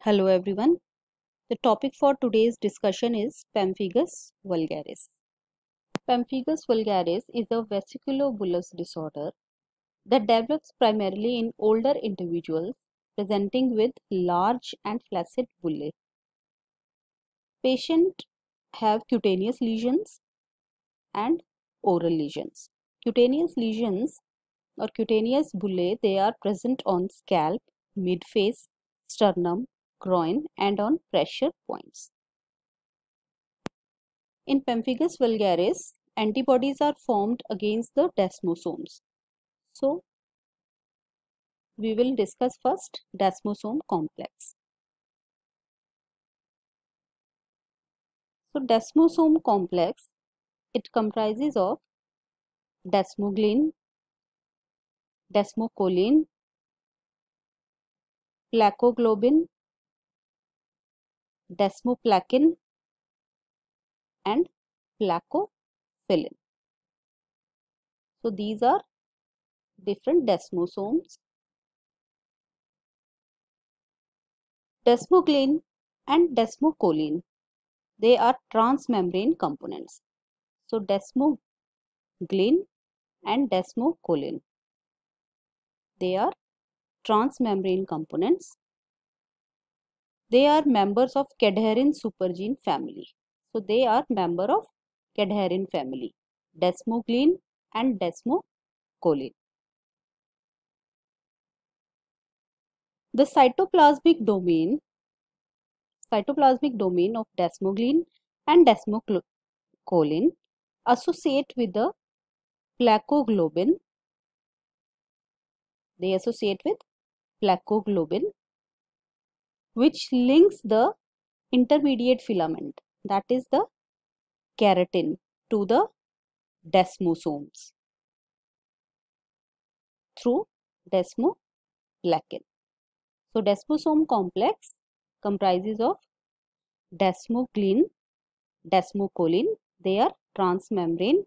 Hello everyone. The topic for today's discussion is Pemphigus vulgaris. Pemphigus vulgaris is a vesicullobullous disorder that develops primarily in older individuals presenting with large and flaccid bullae. Patients have cutaneous lesions and oral lesions. Cutaneous lesions or cutaneous bullae, they are present on scalp, midface, sternum, groin and on pressure points. In Pemphigus vulgaris, antibodies are formed against the desmosomes. So, we will discuss first desmosome complex. So, desmosome complex, it comprises of desmoglin, desmocolin, placoglobin, desmoplakin and placofilin. So, these are different desmosomes. Desmoglin and desmocolin, they are transmembrane components. So, desmoglin and desmocolin, they are transmembrane components. They are members of cadherin supergene family. So, they are member of cadherin family, desmoglin and desmocolin. The cytoplasmic domain of desmoglin and desmocolin associate with the placoglobin. They associate with placoglobin, which links the intermediate filament, that is the keratin, to the desmosomes through desmoplakin. So, desmosome complex comprises of desmoglin, desmocolin, they are transmembrane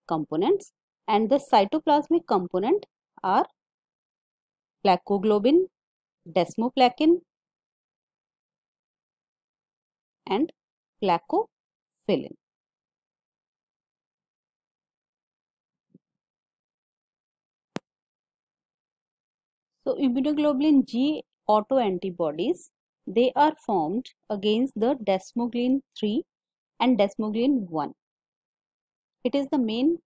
components, and the cytoplasmic component are placoglobin, desmoplakin and placofilin. So, immunoglobulin G autoantibodies, they are formed against the desmoglin 3 and desmoglin 1. It is the main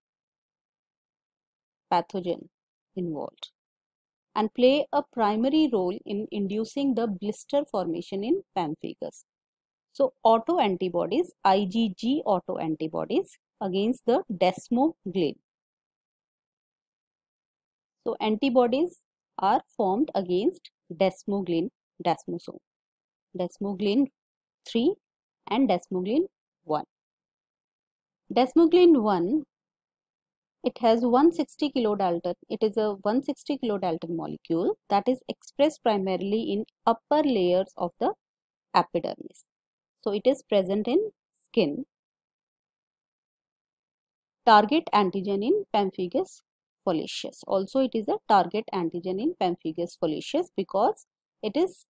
pathogen involved and play a primary role in inducing the blister formation in pemphigus. So, autoantibodies, IgG autoantibodies against the desmoglin. So, antibodies are formed against desmoglin desmosome, desmoglin 3 and desmoglin 1. Desmoglin 1, it has 160 kilodalton. It is a 160 kilodalton molecule that is expressed primarily in upper layers of the epidermis. So, it is present in skin. Target antigen in Pemphigus foliaceus. Also, it is a target antigen in Pemphigus foliaceus because it is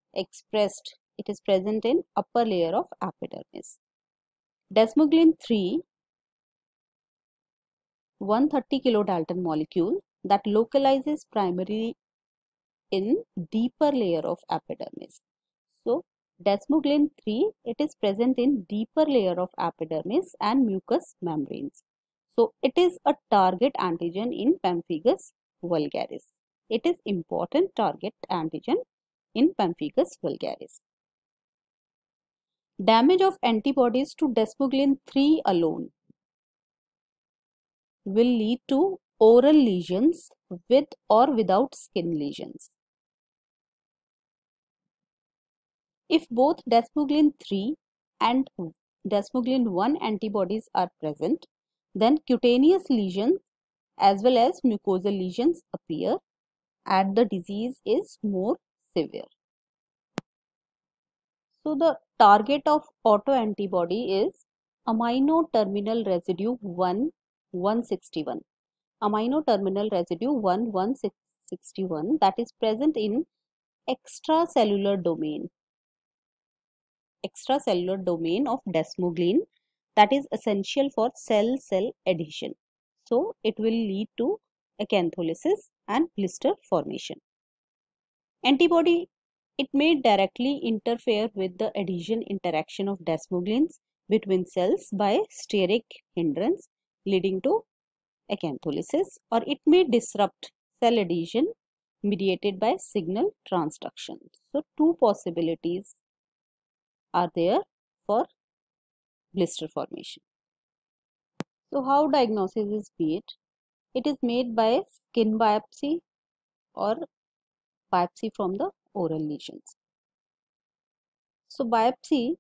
present in upper layer of epidermis. Desmoglin 3, 130 kilodalton molecule that localizes primarily in deeper layer of epidermis. So, desmoglin 3, it is present in deeper layer of epidermis and mucous membranes. So, it is a target antigen in Pemphigus vulgaris. It is important target antigen in Pemphigus vulgaris. Damage of antibodies to desmoglin 3 alone will lead to oral lesions with or without skin lesions. If both desmoglin 3 and desmoglin 1 antibodies are present, then cutaneous lesions as well as mucosal lesions appear and the disease is more severe. So, the target of autoantibody is amino terminal residue 161. Amino terminal residue 161 that is present in extracellular domain extracellular domain of desmoglein that is essential for cell-cell adhesion. So it will lead to acantholysis and blister formation. Antibody, it may directly interfere with the adhesion interaction of desmogleins between cells by steric hindrance leading to acantholysis, or it may disrupt cell adhesion mediated by signal transduction. So two possibilities are there for blister formation. So how diagnosis is made? It is made by skin biopsy or biopsy from the oral lesions. So biopsy,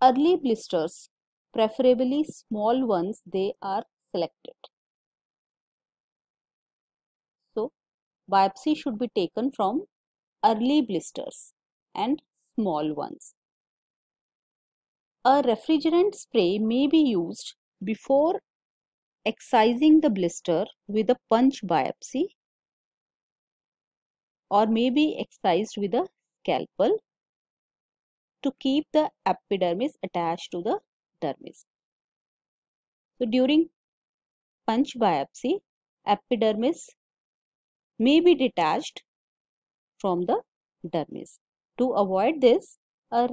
early blisters, preferably small ones, they are selected. So biopsy should be taken from early blisters and small ones. A refrigerant spray may be used before excising the blister with a punch biopsy, or may be excised with a scalpel to keep the epidermis attached to the dermis. So during punch biopsy, epidermis may be detached from the dermis. To avoid this, a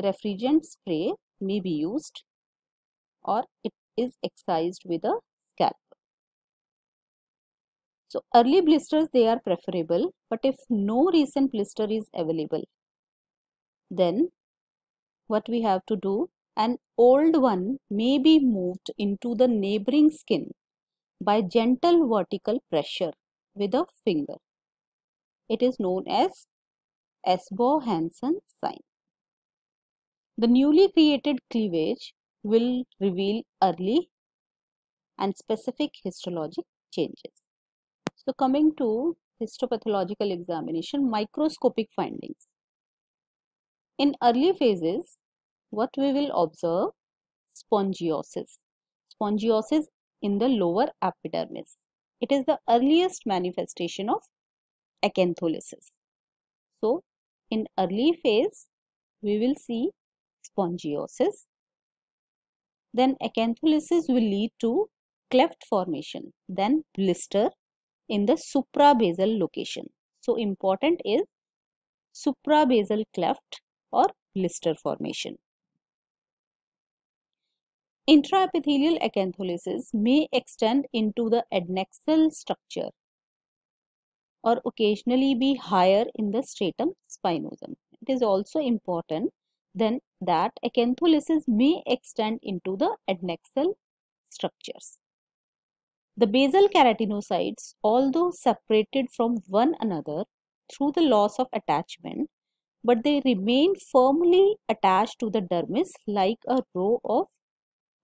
refrigerant spray may be used, or it is excised with a scalpel. So early blisters, they are preferable, but if no recent blister is available, then what we have to do, an old one may be moved into the neighboring skin by gentle vertical pressure with a finger. It is known as Esbo-Hansen sign. The newly created cleavage will reveal early and specific histologic changes. So coming to histopathological examination, microscopic findings. In early phases, what we will observe? Spongiosis. Spongiosis in the lower epidermis. It is the earliest manifestation of acantholysis. So, in early phase, we will see spongiosis. Then acantholysis will lead to cleft formation, then blister in the suprabasal location. So, important is suprabasal cleft or blister formation. Intraepithelial acantholysis may extend into the adnexal structure or occasionally be higher in the stratum spinosum. It is also important then that acantholysis may extend into the adnexal structures. The basal keratinocytes, although separated from one another through the loss of attachment, but they remain firmly attached to the dermis like a row of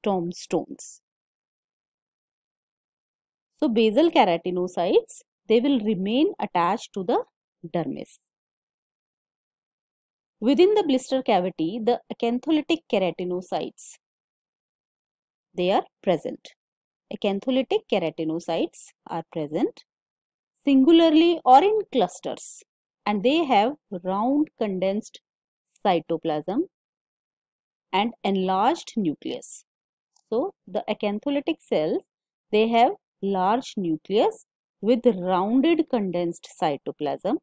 tombstones. So basal keratinocytes, they will remain attached to the dermis. Within the blister cavity, the acantholytic keratinocytes, they are present. Acantholytic keratinocytes are present singularly or in clusters, and they have round condensed cytoplasm and enlarged nucleus. So the acantholytic cells, they have large nucleus with rounded condensed cytoplasm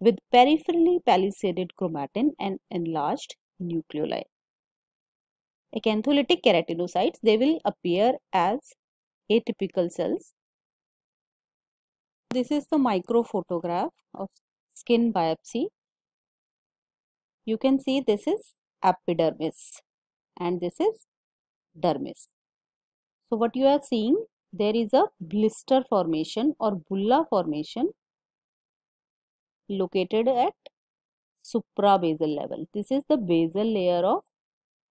with peripherally palisaded chromatin and enlarged nucleoli. Acantholytic keratinocytes, they will appear as atypical cells. This is the micro photograph of skin biopsy. You can see this is epidermis and this is dermis. So what you are seeing, there is a blister formation or bulla formation located at suprabasal level. This is the basal layer of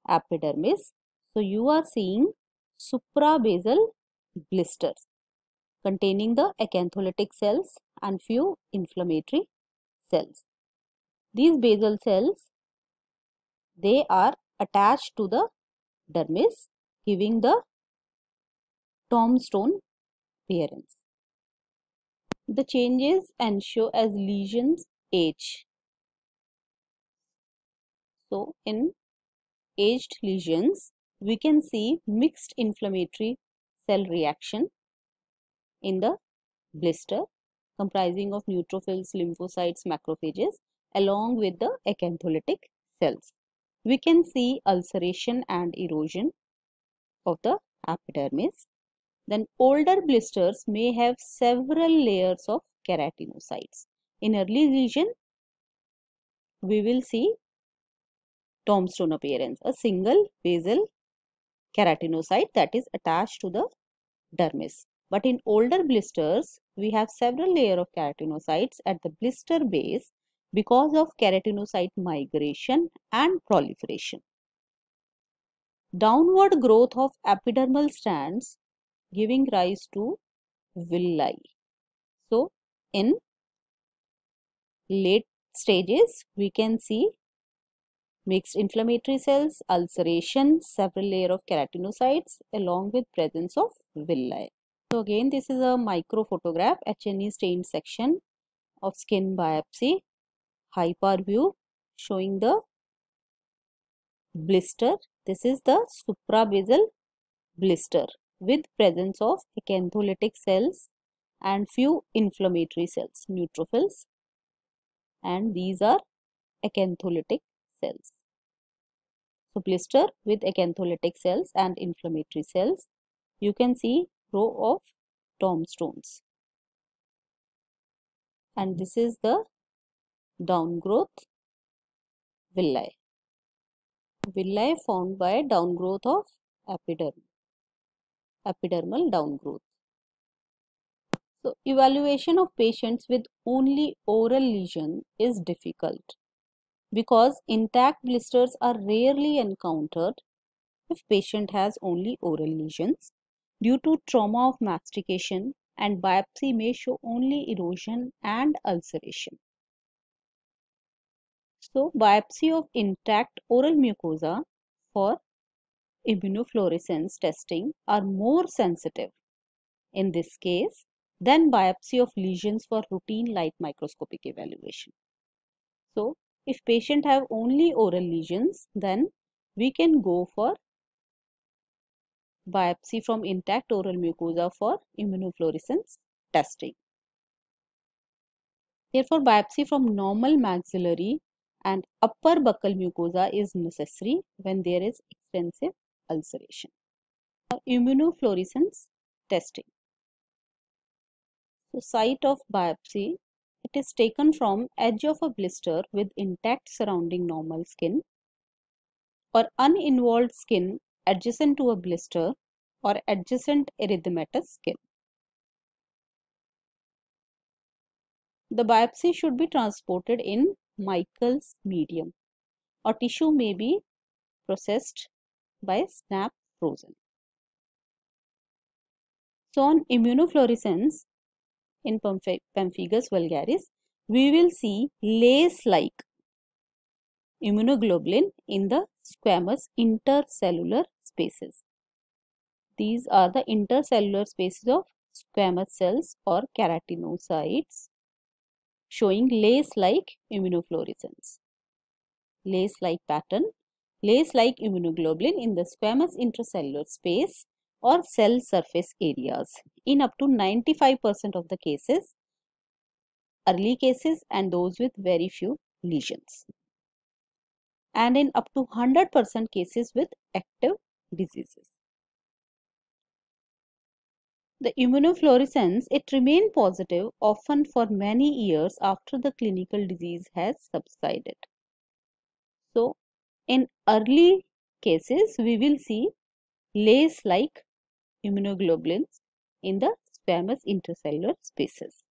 epidermis. So you are seeing suprabasal blisters containing the acantholytic cells and few inflammatory cells. These basal cells, they are attached to the dermis, giving the tombstone appearance. The changes ensue as lesions age. So in aged lesions, we can see mixed inflammatory cell reaction in the blister comprising of neutrophils, lymphocytes, macrophages along with the acantholytic cells. We can see ulceration and erosion of the epidermis. Then older blisters may have several layers of keratinocytes. In early lesion, we will see tombstone appearance, a single basal keratinocyte that is attached to the dermis. But in older blisters, we have several layers of keratinocytes at the blister base because of keratinocyte migration and proliferation. Downward growth of epidermal strands giving rise to villi. So, in late stages, we can see mixed inflammatory cells, ulceration, several layers of keratinocytes along with presence of villi. So again, this is a micro photograph, H&E stained section of skin biopsy, hyper view showing the blister. This is the suprabasal blister with presence of acantholytic cells and few inflammatory cells, neutrophils, and these are acantholytic cells. So blister with acantholytic cells and inflammatory cells. You can see row of tombstones. And this is the downgrowth villi. Villi formed by downgrowth of epidermal downgrowth. So evaluation of patients with only oral lesion is difficult because intact blisters are rarely encountered if patient has only oral lesions due to trauma of mastication, and biopsy may show only erosion and ulceration. So biopsy of intact oral mucosa for immunofluorescence testing are more sensitive in this case than biopsy of lesions for routine light microscopic evaluation. So if patient have only oral lesions, then we can go for biopsy from intact oral mucosa for immunofluorescence testing. Therefore, biopsy from normal maxillary and upper buccal mucosa is necessary when there is extensive ulceration. Immunofluorescence testing. So, site of biopsy, it is taken from edge of a blister with intact surrounding normal skin or uninvolved skin adjacent to a blister or adjacent erythematous skin. The biopsy should be transported in Michael's medium or tissue may be processed by snap frozen. So on immunofluorescence in Pemphigus vulgaris, we will see lace-like immunoglobulin in the squamous intercellular spaces. These are the intercellular spaces of squamous cells or keratinocytes showing lace-like immunofluorescence. Lace-like pattern, lace-like immunoglobulin in the squamous intracellular space or cell surface areas in up to 95% of the cases, early cases and those with very few lesions, and in up to 100% cases with active diseases. The immunofluorescence, it remains positive often for many years after the clinical disease has subsided. So, in early cases, we will see lace-like immunoglobulins in the squamous intercellular spaces.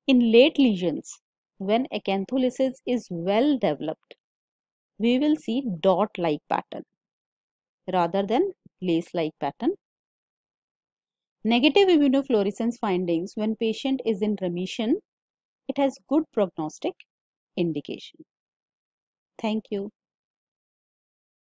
In late lesions, when acantholysis is well developed, we will see dot-like pattern rather than lace-like pattern. Negative immunofluorescence findings when patient is in remission, it has good prognostic indication. Thank you.